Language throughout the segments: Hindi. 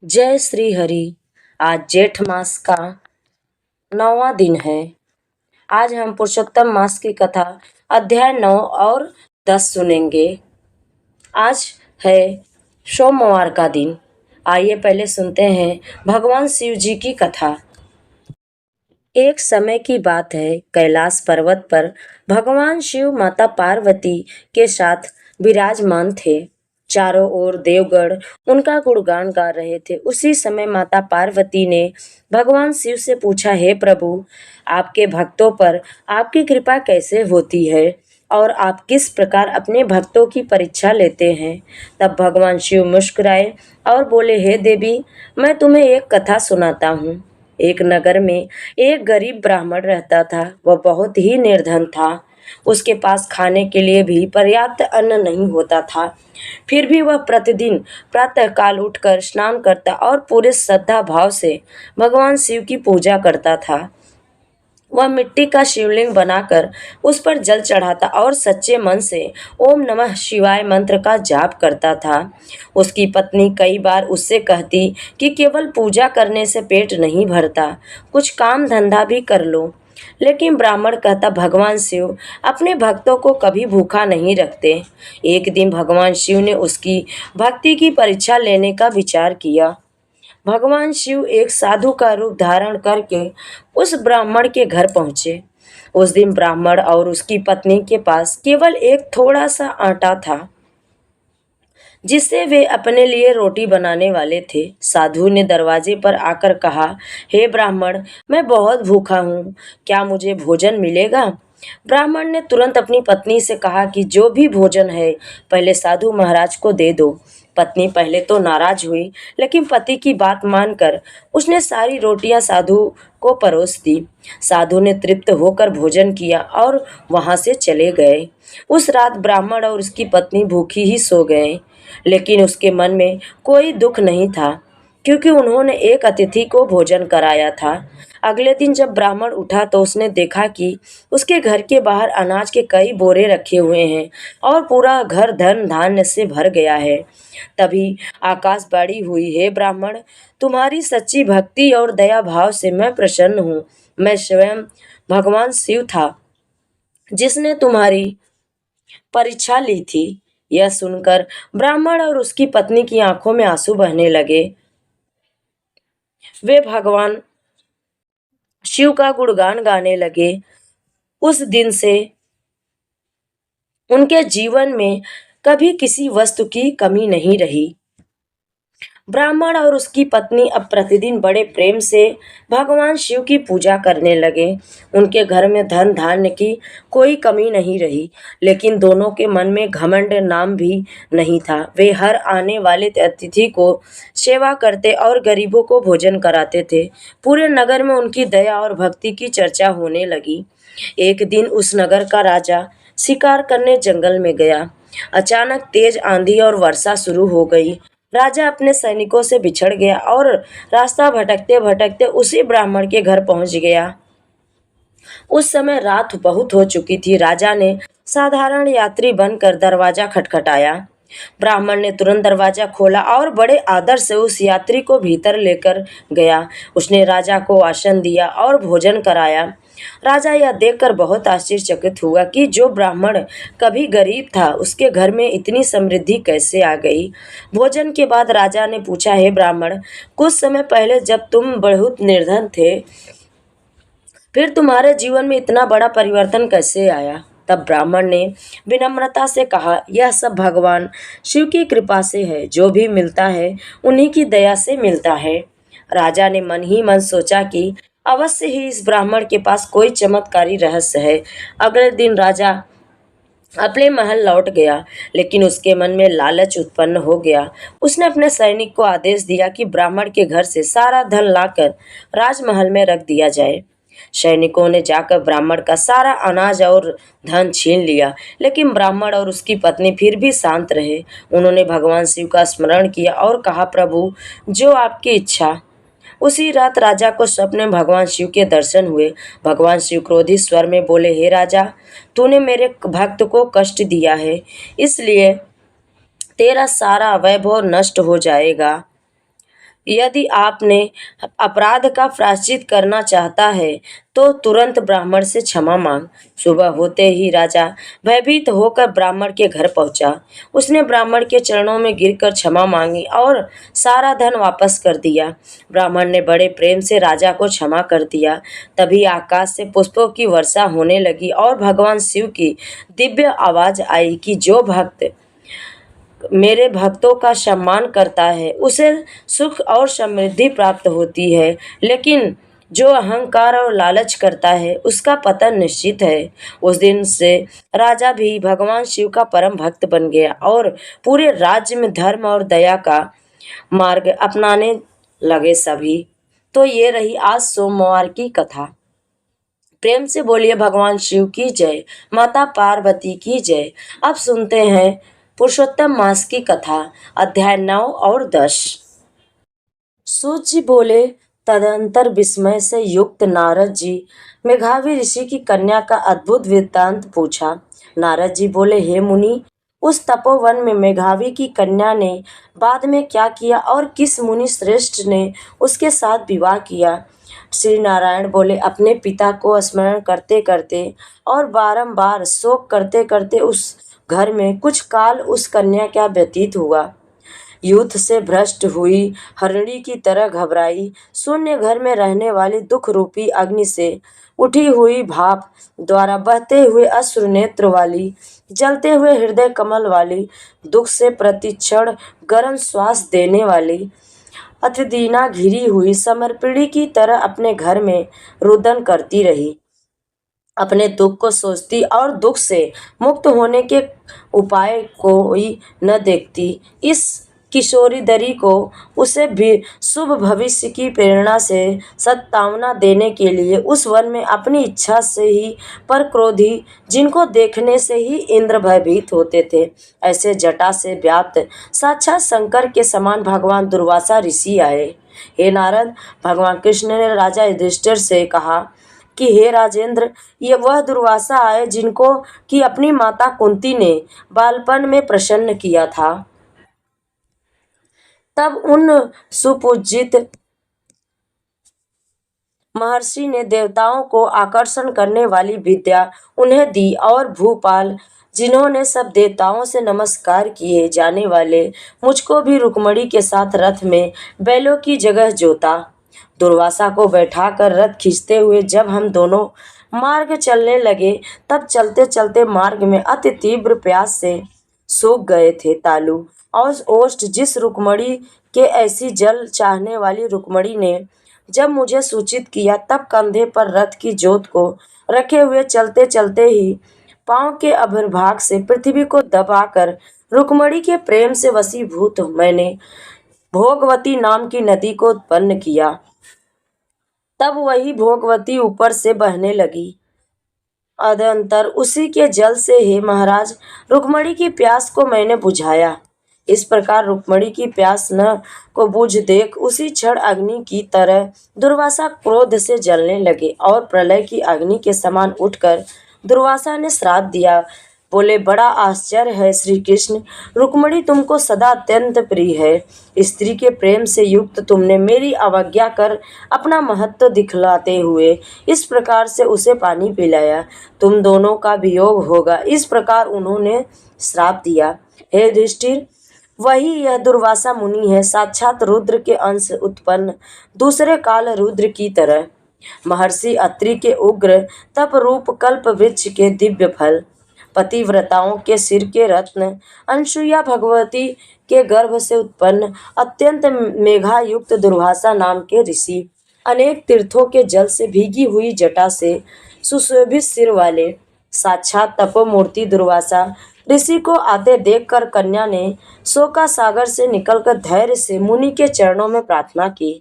जय श्री हरि। आज जेठ मास का 9वां दिन है। आज हम पुरुषोत्तम मास की कथा अध्याय 9 और 10 सुनेंगे। आज है सोमवार का दिन। आइए पहले सुनते हैं भगवान शिव जी की कथा। एक समय की बात है, कैलाश पर्वत पर भगवान शिव माता पार्वती के साथ विराजमान थे। चारों ओर देवगण उनका गुणगान गा रहे थे। उसी समय माता पार्वती ने भगवान शिव से पूछा, हे प्रभु, आपके भक्तों पर आपकी कृपा कैसे होती है और आप किस प्रकार अपने भक्तों की परीक्षा लेते हैं। तब भगवान शिव मुस्कुराए और बोले, हे देवी, मैं तुम्हें एक कथा सुनाता हूँ। एक नगर में एक गरीब ब्राह्मण रहता था। वह बहुत ही निर्धन था। उसके पास खाने के लिए भी पर्याप्त अन्न नहीं होता था। फिर भी वह प्रतिदिन प्रातःकाल उठकर स्नान करता और पूरे श्रद्धा भाव से भगवान शिव की पूजा करता था। वह मिट्टी का शिवलिंग बनाकर उस पर जल चढ़ाता और सच्चे मन से ओम नमः शिवाय मंत्र का जाप करता था। उसकी पत्नी कई बार उससे कहती कि केवल पूजा करने से पेट नहीं भरता, कुछ काम धंधा भी कर लो। लेकिन ब्राह्मण कहता, भगवान शिव अपने भक्तों को कभी भूखा नहीं रखते। एक दिन भगवान शिव ने उसकी भक्ति की परीक्षा लेने का विचार किया। भगवान शिव एक साधु का रूप धारण करके उस ब्राह्मण के घर पहुंचे। उस दिन ब्राह्मण और उसकी पत्नी के पास केवल एक थोड़ा सा आटा था, जिससे वे अपने लिए रोटी बनाने वाले थे। साधु ने दरवाजे पर आकर कहा, हे ब्राह्मण, मैं बहुत भूखा हूँ, क्या मुझे भोजन मिलेगा। ब्राह्मण ने तुरंत अपनी पत्नी से कहा कि जो भी भोजन है पहले साधु महाराज को दे दो। पत्नी पहले तो नाराज हुई, लेकिन पति की बात मानकर उसने सारी रोटियां साधु को परोस दी। साधु ने तृप्त होकर भोजन किया और वहां से चले गए। उस रात ब्राह्मण और उसकी पत्नी भूखी ही सो गए, लेकिन उसके मन में कोई दुख नहीं था, क्योंकि उन्होंने एक अतिथि को भोजन कराया था। अगले दिन जब ब्राह्मण उठा तो उसने देखा कि उसके घर के बाहर अनाज के कई बोरे रखे हुए हैं और पूरा घर धन धान्य से भर गया है। तभी आकाशवाणी हुई, हे ब्राह्मण, तुम्हारी सच्ची भक्ति और दया भाव से मैं प्रसन्न हूँ। मैं स्वयं भगवान शिव था जिसने तुम्हारी परीक्षा ली थी। यह सुनकर ब्राह्मण और उसकी पत्नी की आंखों में आंसू बहने लगे। वे भगवान शिव का गुणगान गाने लगे। उस दिन से उनके जीवन में कभी किसी वस्तु की कमी नहीं रही। ब्राह्मण और उसकी पत्नी अब प्रतिदिन बड़े प्रेम से भगवान शिव की पूजा करने लगे। उनके घर में धन धान्य की कोई कमी नहीं रही, लेकिन दोनों के मन में घमंड नाम भी नहीं था। वे हर आने वाले अतिथि को सेवा करते और गरीबों को भोजन कराते थे। पूरे नगर में उनकी दया और भक्ति की चर्चा होने लगी। एक दिन उस नगर का राजा शिकार करने जंगल में गया। अचानक तेज आंधी और वर्षा शुरू हो गई। राजा अपने सैनिकों से बिछड़ गया और रास्ता भटकते भटकते उसी ब्राह्मण के घर पहुंच गया। उस समय रात बहुत हो चुकी थी। राजा ने साधारण यात्री बनकर दरवाजा खटखटाया। ब्राह्मण ने तुरंत दरवाजा खोला और बड़े आदर से उस यात्री को भीतर लेकर गया। उसने राजा को आसन दिया और भोजन कराया। राजा यह देखकर बहुत आश्चर्यचकित हुआ कि जो ब्राह्मण कभी गरीब था, उसके घर में इतनी समृद्धि कैसे आ गई। भोजन के बाद राजा ने पूछा, हे ब्राह्मण, कुछ समय पहले जब तुम बहुत निर्धन थे, फिर तुम्हारे जीवन में इतना बड़ा परिवर्तन कैसे आया। तब ब्राह्मण ने विनम्रता से कहा, यह सब भगवान शिव की कृपा से है। जो भी मिलता है उन्हीं की दया से मिलता है। राजा ने मन ही मन सोचा कि अवश्य ही इस ब्राह्मण के पास कोई चमत्कारी रहस्य है। अगले दिन राजा अपने महल लौट गया, लेकिन उसके मन में लालच उत्पन्न हो गया। उसने अपने सैनिक को आदेश दिया कि ब्राह्मण के घर से सारा धन लाकर राजमहल में रख दिया जाए। सैनिकों ने जाकर ब्राह्मण का सारा अनाज और धन छीन लिया, लेकिन ब्राह्मण और उसकी पत्नी फिर भी शांत रहे। उन्होंने भगवान शिव का स्मरण किया और कहा, प्रभु, जो आपकी इच्छा। उसी रात राजा को स्वप्न में भगवान शिव के दर्शन हुए। भगवान शिव क्रोधित स्वर में बोले, हे राजा, तूने मेरे भक्त को कष्ट दिया है, इसलिए तेरा सारा वैभव नष्ट हो जाएगा। यदि आपने अपराध का प्रायश्चित करना चाहता है तो तुरंत ब्राह्मण से क्षमा मांग। सुबह होते ही राजा भयभीत होकर ब्राह्मण के घर पहुंचा। उसने ब्राह्मण के चरणों में गिरकर क्षमा मांगी और सारा धन वापस कर दिया। ब्राह्मण ने बड़े प्रेम से राजा को क्षमा कर दिया। तभी आकाश से पुष्पों की वर्षा होने लगी और भगवान शिव की दिव्य आवाज आई कि जो भक्त मेरे भक्तों का सम्मान करता है उसे सुख और समृद्धि प्राप्त होती है, लेकिन जो अहंकार और लालच करता है उसका पतन निश्चित है। उस दिन से राजा भी भगवान शिव का परम भक्त बन गया और पूरे राज्य में धर्म और दया का मार्ग अपनाने लगे सभी। तो ये रही आज सोमवार की कथा। प्रेम से बोलिए भगवान शिव की जय, माता पार्वती की जय। अब सुनते हैं पुरुषोत्तम मास की कथा, अध्याय 9 और 10। सूत जी बोले, तदंतर विस्मय से युक्त नारद जी मेघावी ऋषि की कन्या का अद्भुत वृत्तांत पूछा। नारद जी बोले, हे मुनि, उस तपोवन में मेघावी की कन्या ने बाद में क्या किया और किस मुनि श्रेष्ठ ने उसके साथ विवाह किया? श्री नारायण बोले, अपने पिता को स्मरण करते करते और बारंबार शोक करते करते उस घर में कुछ काल उस कन्या का व्यतीत हुआ। युद्ध से भ्रष्ट हुई हरिणी की तरह घबराई, शून्य घर में रहने वाली दुख रूपी अग्नि से उठी हुई भाप द्वारा बहते हुए अश्रु नेत्र वाली, जलते हुए हृदय कमल वाली, दुख से प्रतिक्षण गर्म श्वास देने वाली, अतिदीना घिरी हुई समर्पिणी की तरह अपने घर में रुदन करती रही, अपने दुख को सोचती और दुख से मुक्त होने के उपाय कोई न देखती। इस किशोरी दरी को उसे भी शुभ भविष्य की प्रेरणा से सत्तावना देने के लिए उस वन में अपनी इच्छा से ही पर क्रोधी, जिनको देखने से ही इंद्र भयभीत होते थे, ऐसे जटा से व्याप्त साक्षात शंकर के समान भगवान दुर्वासा ऋषि आए। हे नारद, भगवान कृष्ण ने राजा युधिष्ठिर से कहा कि हे राजेंद्र, ये वह दुर्वासा आए जिनको कि अपनी माता कुंती ने बालपन में प्रसन्न किया था। तब उन सुपूजित महर्षि ने देवताओं को आकर्षण करने वाली विद्या उन्हें दी और भूपाल, जिन्होंने सब देवताओं से नमस्कार किए जाने वाले, मुझको भी रुक्मणी के साथ रथ में बैलों की जगह जोता। दुर्वासा को बैठाकर रथ खींचते हुए जब हम दोनों मार्ग चलने लगे, तब चलते चलते मार्ग में अति तीव्र प्यास से सूख गए थे। तालु और ओष्ठ जिस रुक्मणी के ऐसी जल चाहने वाली रुक्मणी ने जब मुझे सूचित किया, तब कंधे पर रथ की जोत को रखे हुए चलते चलते ही पांव के अग्रभाग से पृथ्वी को दबाकर रुक्मणी के प्रेम से वशीभूत मैंने भोगवती नाम की नदी को उत्पन्न किया। तब वही भोगवती ऊपर से बहने लगी। अदंतर उसी के जल से, हे महाराज, रुक्मणी की प्यास को मैंने बुझाया। इस प्रकार रुक्मणी की प्यास न को बुझ देख उसी क्षण अग्नि की तरह दुर्वासा क्रोध से जलने लगे और प्रलय की अग्नि के समान उठकर दुर्वासा ने श्राप दिया। बोले, बड़ा आश्चर्य है श्री कृष्ण, रुक्मणी तुमको सदा अत्यंत प्रिय है। स्त्री के प्रेम से युक्त तुमने मेरी अवज्ञा कर अपना महत्व दिखलाते हुए इस प्रकार से उसे पानी पिलाया। तुम दोनों का वियोग होगा, इस प्रकार उन्होंने श्राप दिया। हे युधिष्ठिर, वही यह दुर्वासा मुनि है, साक्षात रुद्र के अंश उत्पन्न, दूसरे काल रुद्र की तरह। महर्षि अत्रि के उग्र तप रूप कल्प वृक्ष के दिव्य फल, पतिव्रताओं के सिर के रत्न, अनसुईया भगवती के गर्भ से उत्पन्न अत्यंत मेघायुक्त दुर्वासा नाम के ऋषि, अनेक तीर्थों के जल से भीगी हुई जटा से सुशोभित सिर वाले साक्षात तपोमूर्ति दुर्वासा ऋषि को आते देखकर कन्या ने शोका सागर से निकलकर धैर्य से मुनि के चरणों में प्रार्थना की।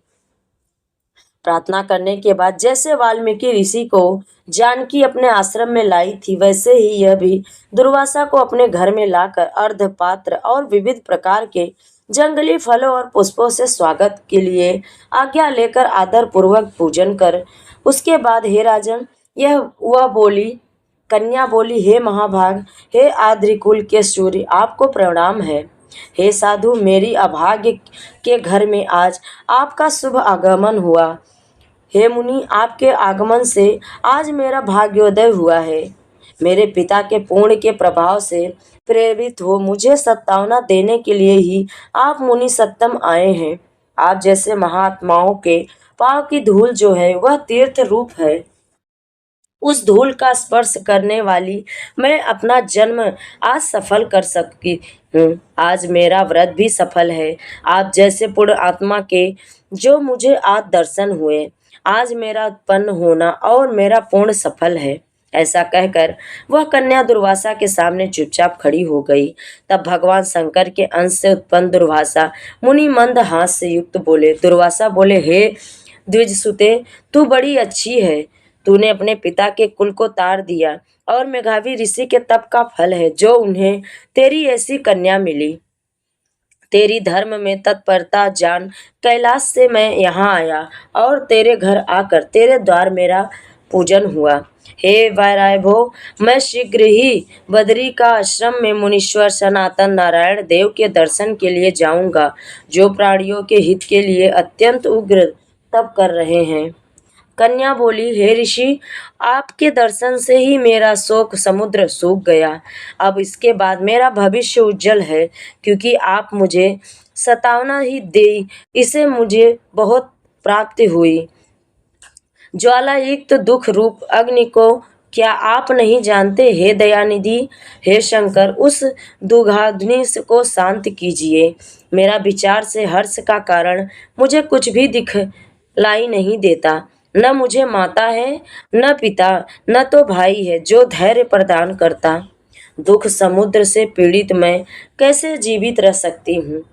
प्रार्थना करने के बाद जैसे वाल्मीकि ऋषि को जानकी अपने आश्रम में लाई थी, वैसे ही यह भी दुर्वासा को अपने घर में लाकर अर्धपात्र और विविध प्रकार के जंगली फलों और पुष्पों से स्वागत के लिए आज्ञा लेकर आदर पूर्वक पूजन कर उसके बाद, हे राजन, यह वह बोली। कन्या बोली, हे महाभाग, हे आद्रिकुल के सूर्य, आपको प्रणाम है। हे साधु, मेरी अभाग्य के घर में आज आपका शुभ आगमन हुआ। हे मुनि, आपके आगमन से आज मेरा भाग्योदय हुआ है। मेरे पिता के पुण्य के प्रभाव से प्रेरित हो मुझे सत्तावना देने के लिए ही आप मुनि सत्तम आए हैं। आप जैसे महात्माओं के पांव की धूल जो है वह तीर्थ रूप है। उस धूल का स्पर्श करने वाली मैं अपना जन्म आज सफल कर सकी हूँ। आज मेरा व्रत भी सफल है। आप जैसे पुण्य आत्मा के जो मुझे आज दर्शन हुए, आज मेरा उत्पन्न होना और मेरा पूर्ण सफल है। ऐसा कहकर वह कन्या दुर्वासा के सामने चुपचाप खड़ी हो गई। तब भगवान शंकर के अंश से उत्पन्न दुर्वासा मुनि मंद हास से युक्त बोले। दुर्वासा बोले, हे द्विजसुते, तू बड़ी अच्छी है। तूने अपने पिता के कुल को तार दिया और मेघावी ऋषि के तप का फल है जो उन्हें तेरी ऐसी कन्या मिली। तेरी धर्म में तत्परता जान कैलाश से मैं यहाँ आया और तेरे घर आकर तेरे द्वार मेरा पूजन हुआ। हे वैरायभो, मैं शीघ्र ही बद्री का आश्रम में मुनीश्वर सनातन नारायण देव के दर्शन के लिए जाऊंगा, जो प्राणियों के हित के लिए अत्यंत उग्र तप कर रहे हैं। कन्या बोली, हे ऋषि, आपके दर्शन से ही मेरा शोक समुद्र सूख गया। अब इसके बाद मेरा भविष्य उज्जवल है, क्योंकि आप मुझे सतावना ही दी, इसे मुझे बहुत प्राप्ति हुई। ज्वालायुक्त दुख रूप अग्नि को क्या आप नहीं जानते? हे दयानिधि, हे शंकर, उस दुघाग्नि को शांत कीजिए। मेरा विचार से हर्ष का कारण मुझे कुछ भी दिखलाई नहीं देता। न मुझे माता है, न पिता, न तो भाई है जो धैर्य प्रदान करता। दुख समुद्र से पीड़ित मैं कैसे जीवित रह सकती हूँ?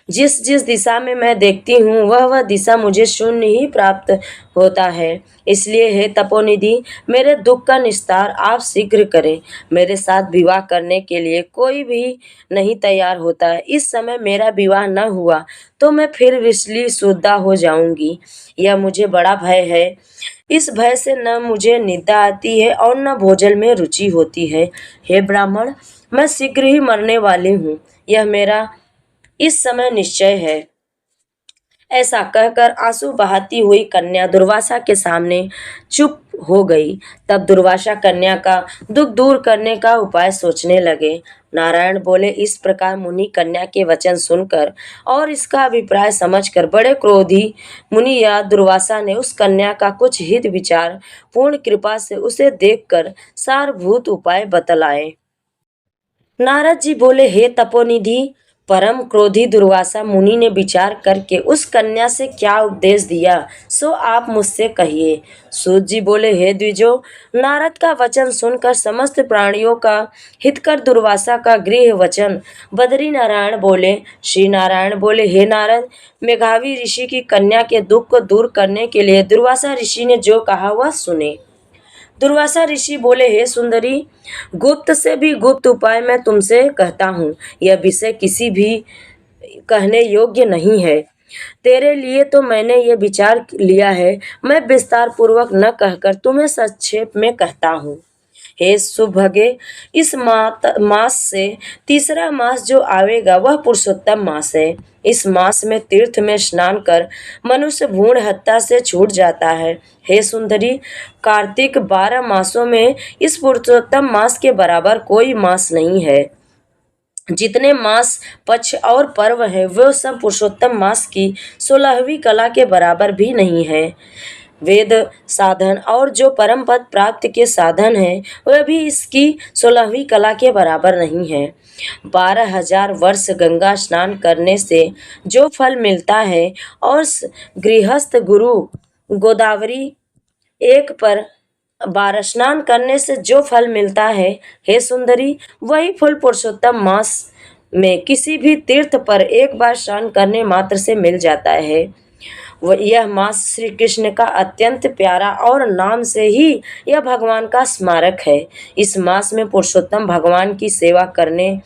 जिस जिस दिशा में मैं देखती हूँ वह दिशा मुझे शून्य ही प्राप्त होता है। इसलिए हे तपोनिधि, मेरे दुख का निस्तार आप शीघ्र करें। मेरे साथ विवाह करने के लिए कोई भी नहीं तैयार होता है। इस समय मेरा विवाह न हुआ तो मैं फिर विषली शुद्धा हो जाऊंगी। यह मुझे बड़ा भय है। इस भय से न मुझे निद्रा आती है और न भोजन में रुचि होती है। हे ब्राह्मण, मैं शीघ्र ही मरने वाली हूँ, यह मेरा इस समय निश्चय है। ऐसा कहकर आंसू बहाती हुई कन्या दुर्वासा के सामने चुप हो गई। तब दुर्वासा कन्या का दुख दूर करने का उपाय सोचने लगे। नारायण बोले, इस प्रकार मुनि कन्या के वचन सुनकर और इसका अभिप्राय समझकर बड़े क्रोधी मुनि या दुर्वासा ने उस कन्या का कुछ हित विचार पूर्ण कृपा से उसे देखकर सारभूत उपाय बतलाए। नारद जी बोले, हे तपोनिधि, परम क्रोधी दुर्वासा मुनि ने विचार करके उस कन्या से क्या उपदेश दिया सो आप मुझसे कहिए। सूत जी बोले, हे द्विजो, नारद का वचन सुनकर समस्त प्राणियों का हितकर दुर्वासा का गृह वचन बद्री नारायण बोले। श्री नारायण बोले, हे नारद, मेघावी ऋषि की कन्या के दुख को दूर करने के लिए दुर्वासा ऋषि ने जो कहा वह सुने। दुर्वासा ऋषि बोले, हे सुंदरी, गुप्त से भी गुप्त उपाय मैं तुमसे कहता हूँ। यह विषय किसी भी कहने योग्य नहीं है। तेरे लिए तो मैंने ये विचार लिया है। मैं विस्तार पूर्वक न कहकर तुम्हें संक्षेप में कहता हूँ। हे सुभगे, इस मास से तीसरा मास जो आवेगा वह पुरुषोत्तम मास है। इस मास में तीर्थ में स्नान कर मनुष्य भ्रूण हत्या से छूट जाता है। हे सुंदरी, कार्तिक 12 मासों में इस पुरुषोत्तम मास के बराबर कोई मास नहीं है। जितने मास, पक्ष और पर्व है वे सब पुरुषोत्तम मास की 16वीं कला के बराबर भी नहीं है। वेद साधन और जो परम पद प्राप्त के साधन है वह भी इसकी 16वीं कला के बराबर नहीं है। 12,000 वर्ष गंगा स्नान करने से जो फल मिलता है और गृहस्थ गुरु गोदावरी एक पर 12 स्नान करने से जो फल मिलता है, हे सुंदरी, वही फल पुरुषोत्तम मास में किसी भी तीर्थ पर एक बार स्नान करने मात्र से मिल जाता है। यह मास श्री कृष्ण का अत्यंत प्यारा और नाम से ही यह भगवान का स्मारक है। इस मास में पुरुषोत्तम भगवान की सेवा करने,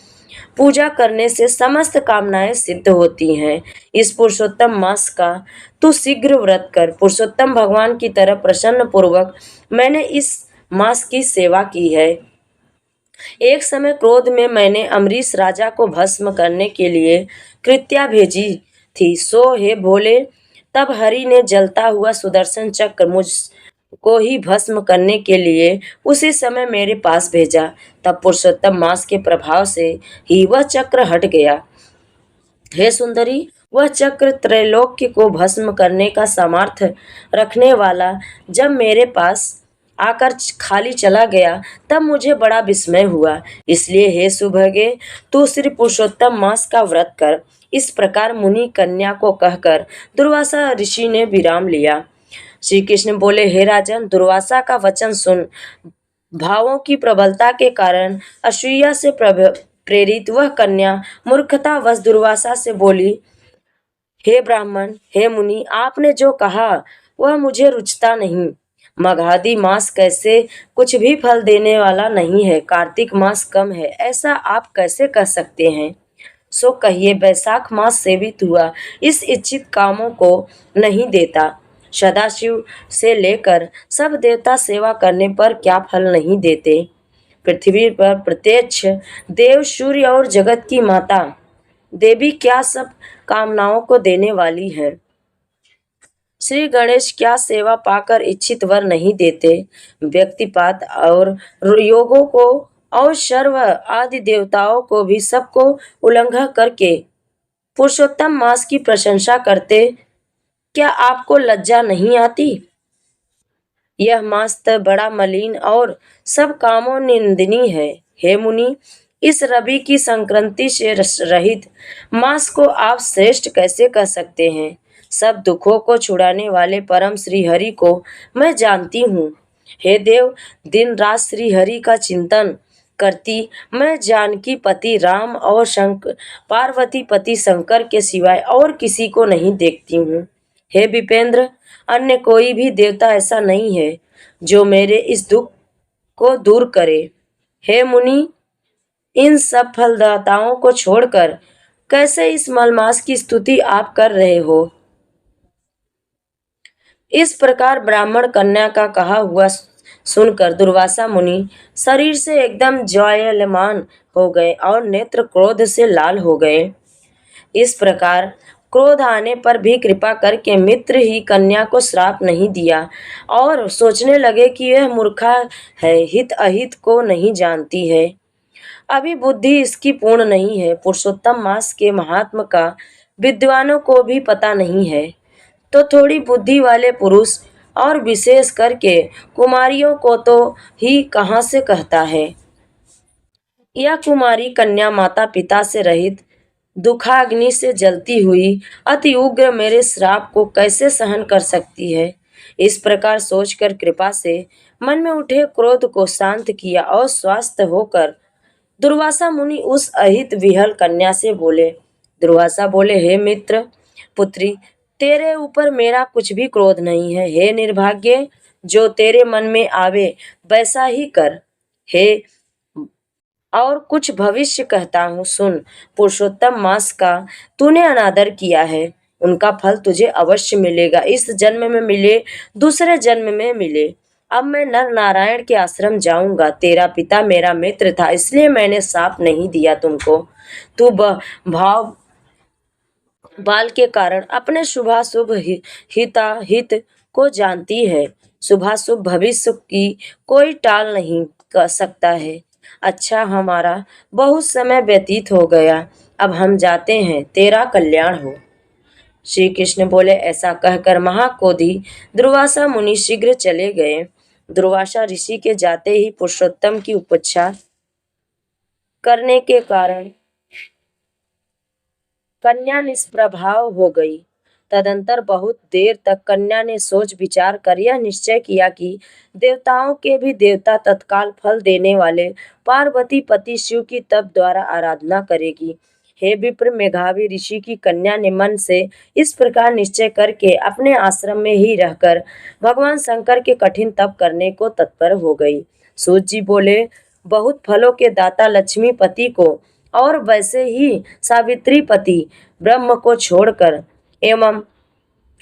पूजा करने से समस्त कामनाएं सिद्ध होती हैं। इस पुरुषोत्तम मास का तू शीघ्र व्रत कर। पुरुषोत्तम भगवान की तरह प्रसन्न पूर्वक मैंने इस मास की सेवा की है। एक समय क्रोध में मैंने अम्बरीश राजा को भस्म करने के लिए कृत्या भेजी थी, सो हे भोले, तब हरि ने जलता हुआ सुदर्शन चक्र मुझ को ही भस्म करने के लिए उसी समय मेरे पास भेजा। तब पुरुषोत्तम मास के प्रभाव से ही वह चक्र हट गया। हे सुंदरी, वह चक्र त्रैलोक्य को भस्म करने का सामर्थ्य रखने वाला जब मेरे पास आकर खाली चला गया, तब मुझे बड़ा विस्मय हुआ। इसलिए हे सुभगे, तू श्री पुरुषोत्तम मास का व्रत कर। इस प्रकार मुनि कन्या को कहकर दुर्वासा ऋषि ने विराम लिया। श्री कृष्ण बोले, हे राजन, दुर्वासा का वचन सुन। भावों की प्रबलता के कारण असूया से प्रेरित वह कन्या मूर्खतावश दुर्वासा से बोली, हे ब्राह्मण, हे मुनि, आपने जो कहा वह मुझे रुचता नहीं। मघादी मास कैसे कुछ भी फल देने वाला नहीं है, कार्तिक मास कम है, ऐसा आप कैसे कह सकते हैं? सो कहिए, वैशाख मास सेवित हुआ इस इच्छित कामों को नहीं देता। सदाशिव से लेकर सब देवता सेवा करने पर क्या फल नहीं देते? पृथ्वी पर प्रत्यक्ष देव, सूर्य और जगत की माता देवी क्या सब कामनाओं को देने वाली है? श्री गणेश क्या सेवा पाकर इच्छित वर नहीं देते? व्यक्तिपात और योगों को और सर्व आदि देवताओं को भी सबको उल्लंघन करके पुरुषोत्तम मास की प्रशंसा करते, क्या आपको लज्जा नहीं आती? यह मास तो बड़ा मलिन और सब कामों निंदनीय है। हे मुनि, इस रवि की संक्रांति से रहित मास को आप श्रेष्ठ कैसे कह सकते हैं? सब दुखों को छुड़ाने वाले परम श्री हरि को मैं जानती हूँ। हे देव, दिन रात श्री हरि का चिंतन करती मैं जानकी पति राम और शंकर, पार्वती पति शंकर के सिवाय और किसी को नहीं देखती हूँ। हे विपेंद्र, अन्य कोई भी देवता ऐसा नहीं है जो मेरे इस दुख को दूर करे। हे मुनि, इन सब फलदाताओं को छोड़कर कैसे इस मलमास की स्तुति आप कर रहे हो? इस प्रकार ब्राह्मण कन्या का कहा हुआ सुनकर दुर्वासा मुनि शरीर से एकदम ज्वालायमान हो गए और नेत्र क्रोध से लाल हो गए। इस प्रकार क्रोध आने पर भी कृपा करके मित्र ही कन्या को श्राप नहीं दिया और सोचने लगे कि यह मूर्खा है, हित अहित को नहीं जानती है, अभी बुद्धि इसकी पूर्ण नहीं है। पुरुषोत्तम मास के महात्म का विद्वानों को भी पता नहीं है, तो थोड़ी बुद्धि वाले पुरुष और विशेष करके कुमारियों को तो ही कहाँ से कहता है। यह कुमारी कन्या माता पिता से रहित दुखाग्नि से जलती हुई अति उग्र मेरे श्राप को कैसे सहन कर सकती है? इस प्रकार सोचकर कृपा से मन में उठे क्रोध को शांत किया और स्वस्थ होकर दुर्वासा मुनि उस अहित विहल कन्या से बोले। दुर्वासा बोले, हे मित्र पुत्री, तेरे ऊपर मेरा कुछ भी क्रोध नहीं है। हे निर्भाग्य, जो तेरे मन में आवे वैसा ही कर। हे और कुछ भविष्य कहता हूँ, सुन। पुरुषोत्तम मास का तूने अनादर किया है, उनका फल तुझे अवश्य मिलेगा। इस जन्म में मिले, दूसरे जन्म में मिले। अब मैं नर नारायण के आश्रम जाऊंगा। तेरा पिता मेरा मित्र था, इसलिए मैंने शाप नहीं दिया तुमको। तू भाव बाल के कारण अपने शुभाशुभ हिताहित को जानती है। शुभाशुभ भविष्य की कोई टाल नहीं कर सकता है। अच्छा, हमारा बहुत समय व्यतीत हो गया, अब हम जाते हैं, तेरा कल्याण हो। श्री कृष्ण बोले। ऐसा कहकर महाक्रोधी दुर्वासा मुनि शीघ्र चले गए। दुर्वासा ऋषि के जाते ही पुरुषोत्तम की उपेक्षा करने के कारण कन्या निष्प्रभाव हो गई। तदंतर बहुत देर तक कन्या ने सोच विचार कर यह निश्चय किया कि देवताओं के भी देवता तत्काल फल देने वाले पार्वती पति शिव की तप द्वारा आराधना करेगी। हे विप्र, मेघावी ऋषि की कन्या ने मन से इस प्रकार निश्चय करके अपने आश्रम में ही रहकर भगवान शंकर के कठिन तप करने को तत्पर हो गई। सूत जी बोले, बहुत फलों के दाता लक्ष्मी पति को और वैसे ही सावित्री पति ब्रह्म को छोड़कर एवं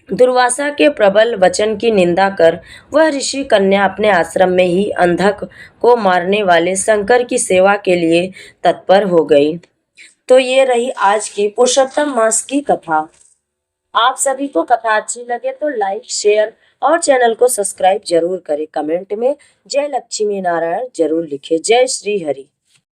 दुर्वासा के प्रबल वचन की निंदा कर वह ऋषि कन्या अपने आश्रम में ही अंधक को मारने वाले शंकर की सेवा के लिए तत्पर हो गई। तो ये रही आज की पुरुषोत्तम मास की कथा। आप सभी को कथा अच्छी लगे तो लाइक, शेयर और चैनल को सब्सक्राइब जरूर करें। कमेंट में जय लक्ष्मी नारायण जरूर लिखें। जय श्री हरि।